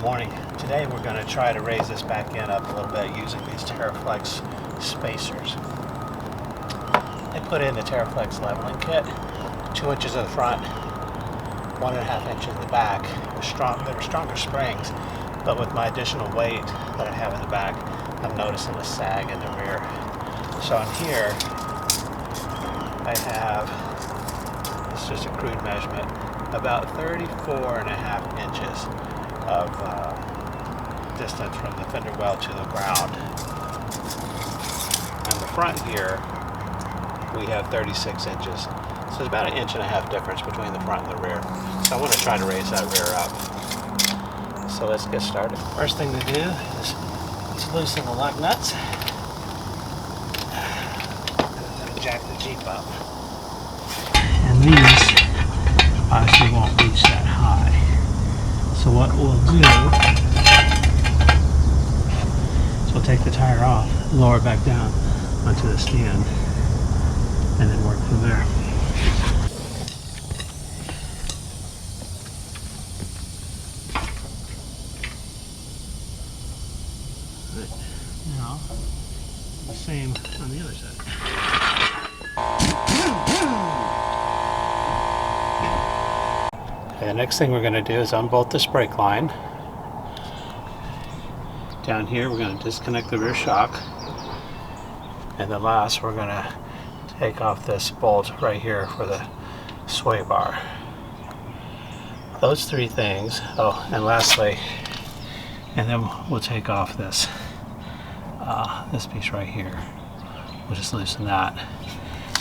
Good morning. Today we're going to try to raise this back end up a little bit using these Teraflex spacers. I put in the Teraflex leveling kit, 2 inches in the front, 1.5 inches in the back. There are stronger springs, but with my additional weight that I have in the back, I'm noticing a sag in the rear. So on here, I have, it's just a crude measurement, about 34.5 inches of distance from the fender well to the ground. On the front here, we have 36 inches. So it's about 1.5 inches difference between the front and the rear. So I want to try to raise that rear up. So let's get started. First thing to do is to loosen the lug nuts. Jack the Jeep up. And these obviously won't reach that high. So what we'll do is we'll take the tire off, lower it back down onto the stand, and then work from there. Now, the same on the other side. Okay, the next thing we're going to do is unbolt this brake line. Down here we're going to disconnect the rear shock. And then last we're going to take off this bolt right here for the sway bar. Those three things. Oh, and lastly, and then we'll take off this piece right here. We'll just loosen that,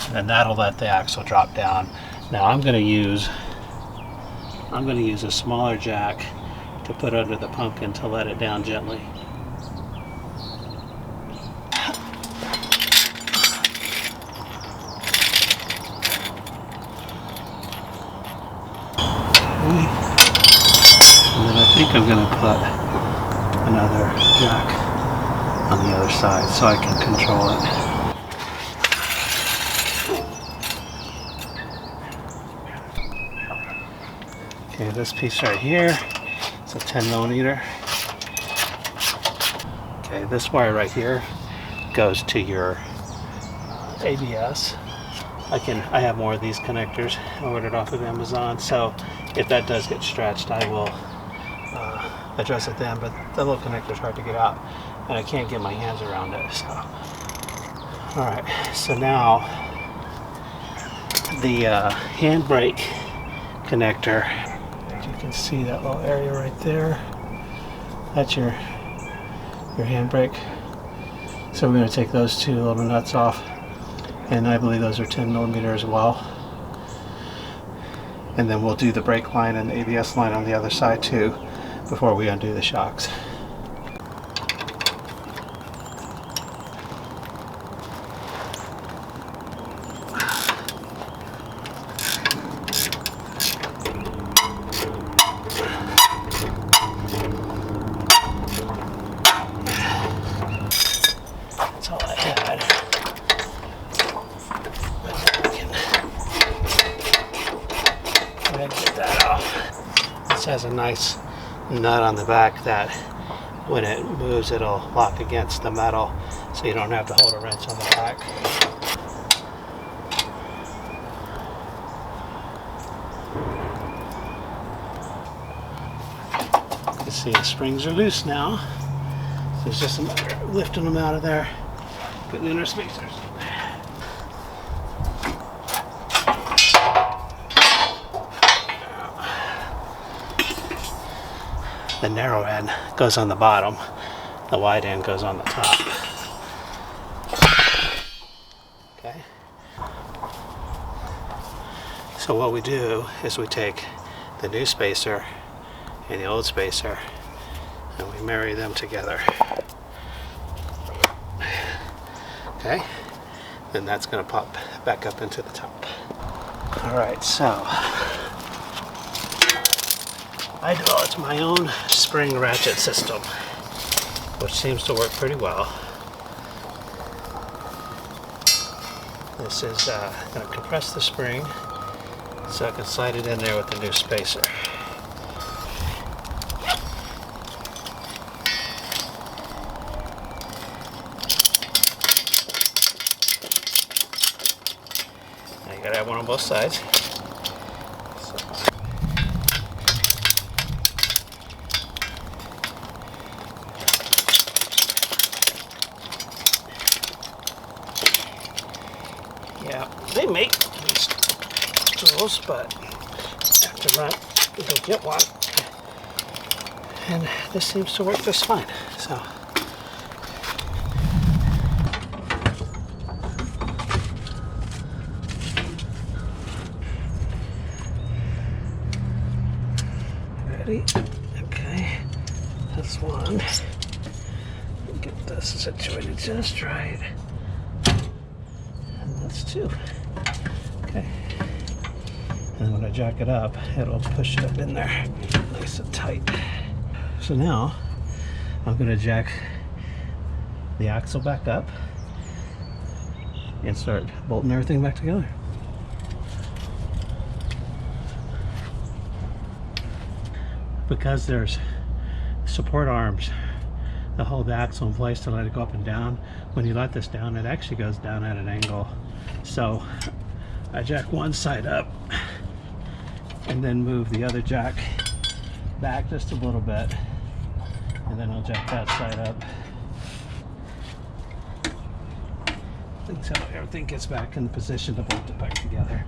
and then that'll let the axle drop down. Now I'm going to use a smaller jack to put under the pumpkin to let it down gently. And then I think I'm going to put another jack on the other side so I can control it. Okay, this piece right here, it's a 10 millimeter. Okay, this wire right here goes to your ABS. I have more of these connectors ordered off of Amazon, so if that does get stretched, I will address it then, but the little connector is hard to get out, and I can't get my hands around it. So, alright, so now the handbrake connector, you can see that little area right there, that's your handbrake. So we're going to take those two little nuts off, and I believe those are 10 millimeter as well. And then we'll do the brake line and the ABS line on the other side too before we undo the shocks. That's all I had. Get that off. This has a nice nut on the back that when it moves it'll lock against the metal, so you don't have to hold a wrench on the back. You can see the springs are loose now, so it's just a matter of lifting them out of there, putting in our spacers. The narrow end goes on the bottom, the wide end goes on the top. Okay. So what we do is we take the new spacer and the old spacer and we marry them together. Okay. Then that's going to pop back up into the top. Alright, so I developed my own spring ratchet system, which seems to work pretty well. This is going to compress the spring so I can slide it in there with the new spacer. grab one on both sides. Yeah, they make these tools, but after rent, you go get one. And this seems to work just fine. So. Ready? Okay. That's one. Get this situated just right. And that's two. Okay. And when I jack it up, it'll push it up in there nice and tight. So now I'm going to jack the axle back up and start bolting everything back together. Because there's support arms that hold the axle in place to let it go up and down, when you let this down, it actually goes down at an angle. So I jack one side up and then move the other jack back just a little bit, and then I'll jack that side up. That's how everything gets back in position to bolt it back together.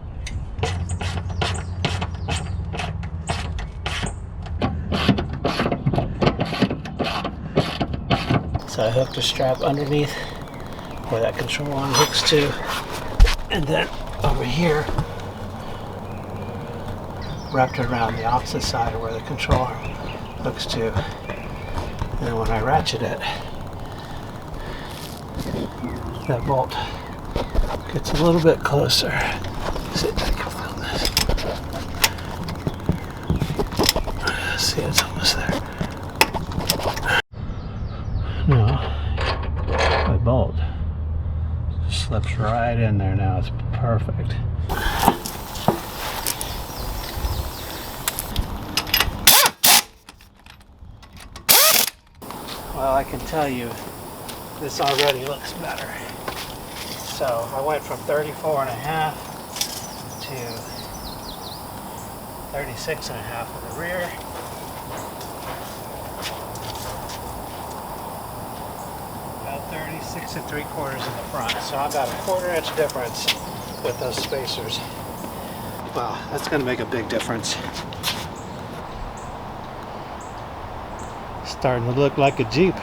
So I hooked a strap underneath where that control arm hooks to, and then over here wrapped it around the opposite side of where the control arm hooks to. And then when I ratchet it, that bolt gets a little bit closer. See if I can film this. See, it's almost there. Now, my bolt just slips right in there now. It's perfect. Well, I can tell you this already looks better. So I went from 34.5 to 36.5 in the rear. About 36 3/4 in the front. So I got a 1/4 inch difference with those spacers. Wow, that's going to make a big difference. Starting to look like a Jeep.